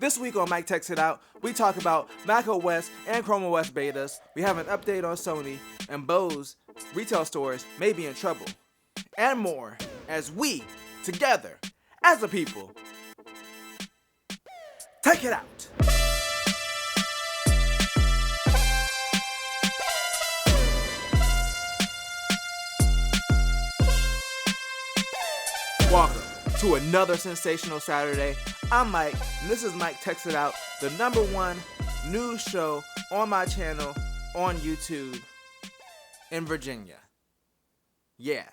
This week on Mike Techs It Out, we talk about Mac OS and Chrome OS betas, we have an update on Sony, and Bose retail stores may be in trouble. And more, as we, together, as a people, take it out. Welcome to another sensational Saturday. I'm Mike, and this is Mike Techs It Out, the #1 news show on my channel on YouTube in Virginia. Yeah,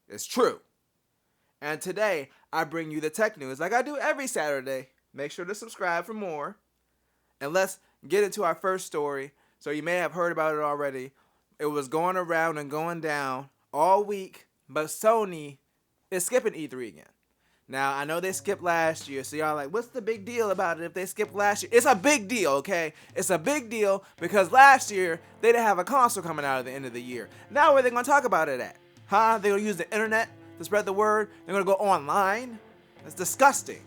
it's true. And today, I bring you the tech news like I do every Saturday. Make sure to subscribe for more. And let's get into our first story. So you may have heard about it already. It was going around and going down all week, but Sony is skipping E3 again. Now, I know they skipped last year, so y'all like, what's the big deal about it if they skipped last year? It's a big deal, okay? It's a big deal because last year, they didn't have a console coming out at the end of the year. Now, where are they going to talk about it at? Huh? They're going to use the internet to spread the word? They're going to go online? That's disgusting.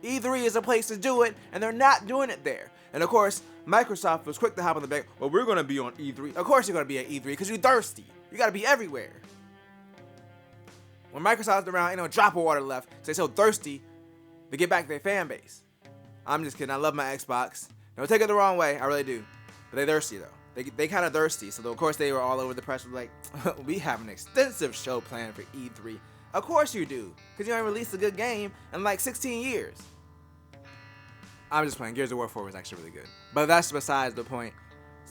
E3 is a place to do it, and they're not doing it there. And of course, Microsoft was quick to hop on the back. Well, we're going to be on E3. Of course you're going to be at E3 because you're thirsty. You got to be everywhere. When Microsoft's around, ain't no drop of water left. They're so thirsty to get back to their fan base. I'm just kidding. I love my Xbox. Don't take it the wrong way. I really do. But they thirsty, though. They kind of thirsty. So, of course, they were all over the press. Like, we have an extensive show planned for E3. Of course you do. Because you ain't released a good game in like 16 years. I'm just playing. Gears of War 4 was actually really good. But that's besides the point.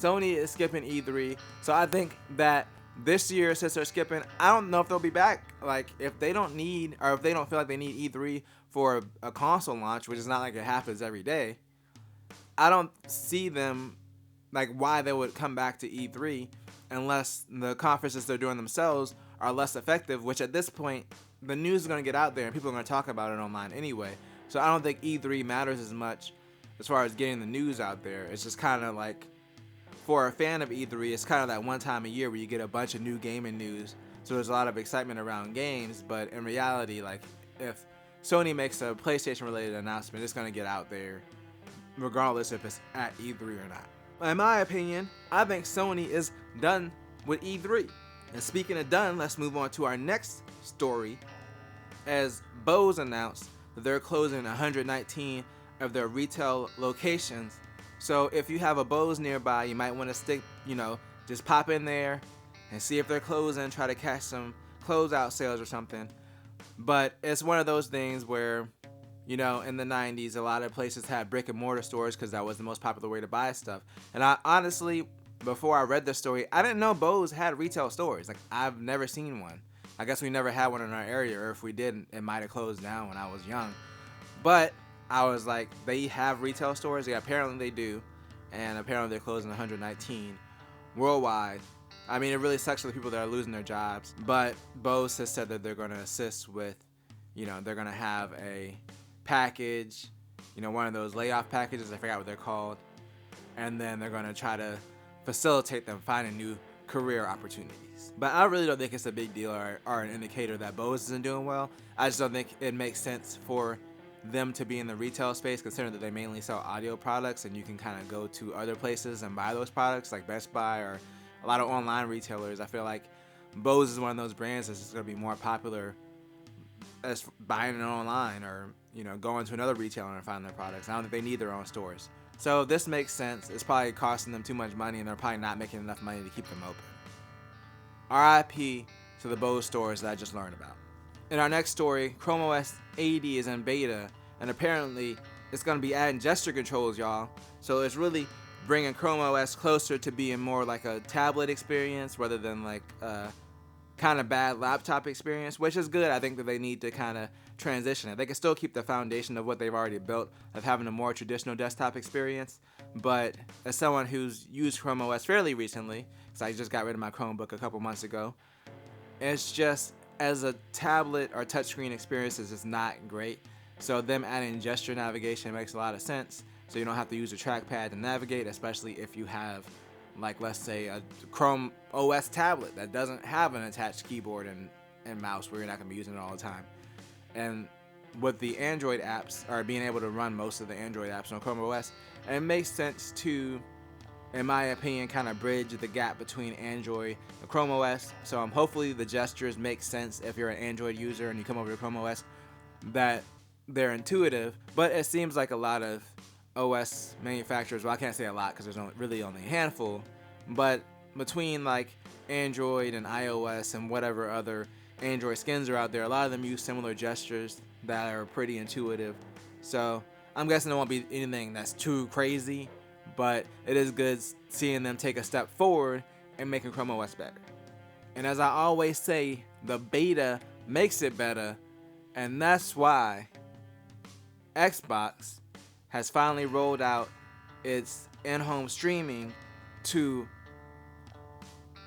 Sony is skipping E3. So I think that this year, since they're skipping, I don't know if they'll be back. Like, if they don't need, or if they don't feel like they need E3 for a console launch, which is not like it happens every day, I don't see them, like, why they would come back to E3 unless the conferences they're doing themselves are less effective, which at this point, the news is going to get out there and people are going to talk about it online anyway. So I don't think E3 matters as much as far as getting the news out there. It's just kind of like, for a fan of E3, it's kind of that one time a year where you get a bunch of new gaming news. So there's a lot of excitement around games, but in reality, like, if Sony makes a PlayStation-related announcement, it's going to get out there regardless if it's at E3 or not. In my opinion, I think Sony is done with E3. And speaking of done, let's move on to our next story. As Bose announced that they're closing 119 of their retail locations. So if you have a Bose nearby, you might want to stick, just pop in there and see if they're closing, try to catch some closeout sales or something. But it's one of those things where, in the 90s, a lot of places had brick and mortar stores because that was the most popular way to buy stuff. And I honestly, before I read this story, I didn't know Bose had retail stores. Like, I've never seen one. I guess we never had one in our area, or if we did, it might have closed down when I was young. But I was like, they have retail stores? Yeah, apparently they do. And apparently they're closing 119 worldwide. I mean, it really sucks for the people that are losing their jobs. But Bose has said that they're going to assist with, they're going to have a package, one of those layoff packages. I forgot what they're called. And then they're going to try to facilitate them finding new career opportunities. But I really don't think it's a big deal or an indicator that Bose isn't doing well. I just don't think it makes sense for them to be in the retail space, considering that they mainly sell audio products and you can kind of go to other places and buy those products like Best Buy or a lot of online retailers. I feel like Bose is one of those brands that's just going to be more popular as buying it online or, going to another retailer and finding their products. I don't think they need their own stores. So this makes sense. It's probably costing them too much money and they're probably not making enough money to keep them open. RIP to the Bose stores that I just learned about. In our next story, Chrome OS 80 is in beta, and apparently it's going to be adding gesture controls, y'all. So it's really bringing Chrome OS closer to being more like a tablet experience rather than like a kind of bad laptop experience, which is good. I think that they need to kind of transition it. They can still keep the foundation of what they've already built of having a more traditional desktop experience, but as someone who's used Chrome OS fairly recently, because I just got rid of my Chromebook a couple months ago, it's just, as a tablet or touchscreen experience, is just not great. So them adding gesture navigation makes a lot of sense. So you don't have to use a trackpad to navigate, especially if you have, like, let's say a Chrome OS tablet that doesn't have an attached keyboard and mouse where you're not going to be using it all the time. And with the Android apps, or being able to run most of the Android apps on Chrome OS, and it makes sense to, in my opinion, kind of bridge the gap between Android and Chrome OS. So hopefully the gestures make sense if you're an Android user and you come over to Chrome OS, that they're intuitive. But it seems like a lot of OS manufacturers, well, I can't say a lot because there's really only a handful, but between like Android and iOS and whatever other Android skins are out there, a lot of them use similar gestures that are pretty intuitive. So I'm guessing it won't be anything that's too crazy, but it is good seeing them take a step forward and making Chrome OS better. And as I always say, the beta makes it better, and that's why Xbox has finally rolled out its in-home streaming to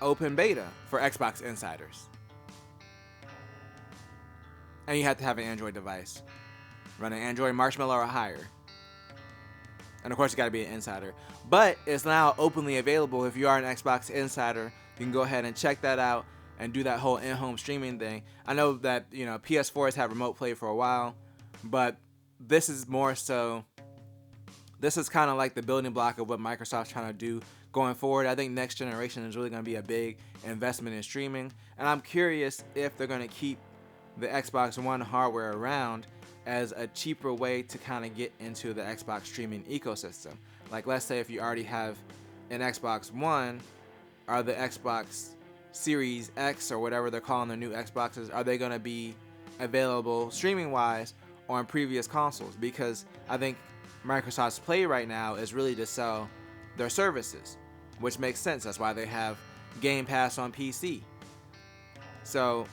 open beta for Xbox insiders. And you have to have an Android device, run an Android Marshmallow or higher. And of course you gotta be an insider. But it's now openly available. If you are an Xbox insider, you can go ahead and check that out and do that whole in-home streaming thing. I know that, PS4 has had remote play for a while, but this is more so, this is kind of like the building block of what Microsoft's trying to do going forward. I think next generation is really going to be a big investment in streaming, and I'm curious if they're going to keep the Xbox One hardware around as a cheaper way to kind of get into the Xbox streaming ecosystem. Like, let's say if you already have an Xbox One, are the Xbox Series X or whatever they're calling their new Xboxes, are they going to be available streaming wise on previous consoles? Because I think Microsoft's play right now is really to sell their services, which makes sense. That's why they have Game Pass on PC. So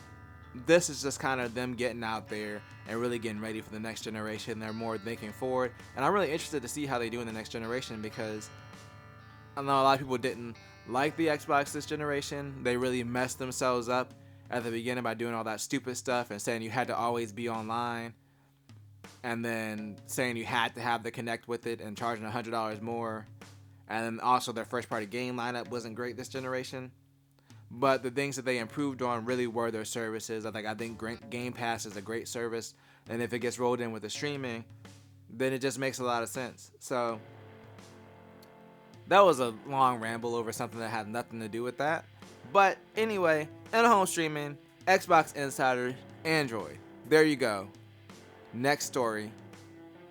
this is just kind of them getting out there and really getting ready for the next generation. They're more thinking forward, and I'm really interested to see how they do in the next generation, because I know a lot of people didn't like the Xbox this generation. They really messed themselves up at the beginning by doing all that stupid stuff and saying you had to always be online, and then saying you had to have the Kinect with it and charging $100 more. And then also their first party game lineup wasn't great this generation. But the things that they improved on really were their services. I think Game Pass is a great service, and if it gets rolled in with the streaming, then it just makes a lot of sense. So that was a long ramble over something that had nothing to do with that. But anyway, in-home streaming, Xbox Insider, Android. There you go. Next story,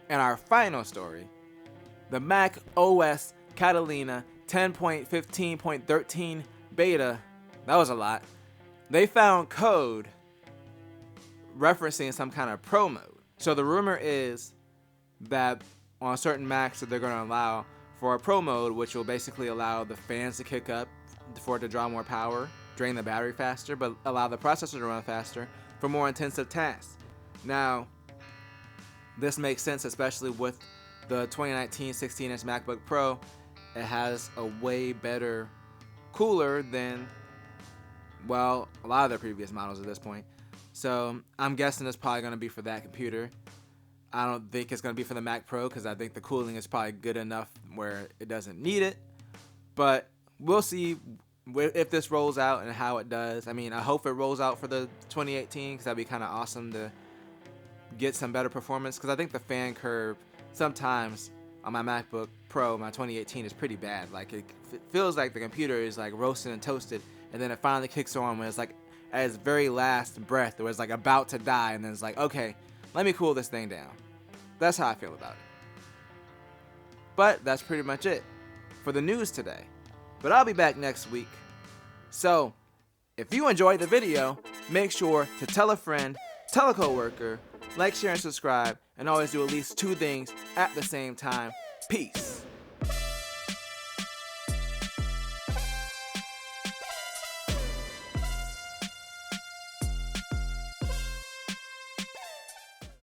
and our final story, the Mac OS Catalina 10.15.13 beta. That was a lot. They found code referencing some kind of pro mode. So the rumor is that on certain Macs that they're going to allow for a pro mode, which will basically allow the fans to kick up for it to draw more power, drain the battery faster, but allow the processor to run faster for more intensive tasks. Now, this makes sense, especially with the 2019 16-inch MacBook Pro. It has a way better cooler than, well, a lot of their previous models at this point. So I'm guessing it's probably going to be for that computer. I don't think it's going to be for the Mac Pro, because I think the cooling is probably good enough where it doesn't need it. But we'll see if this rolls out and how it does. I mean, I hope it rolls out for the 2018, because that'd be kind of awesome to get some better performance, because I think the fan curve sometimes on my MacBook Pro, my 2018, is pretty bad. Like, it feels like the computer is like roasted and toasted, and then it finally kicks on when it's like at its very last breath, where it's like about to die, and then it's like, okay, let me cool this thing down. That's how I feel about it. But that's pretty much it for the news today. But I'll be back next week. So if you enjoyed the video, make sure to tell a friend, tell a coworker, like, share, and subscribe, and always do at least 2 things at the same time. Peace.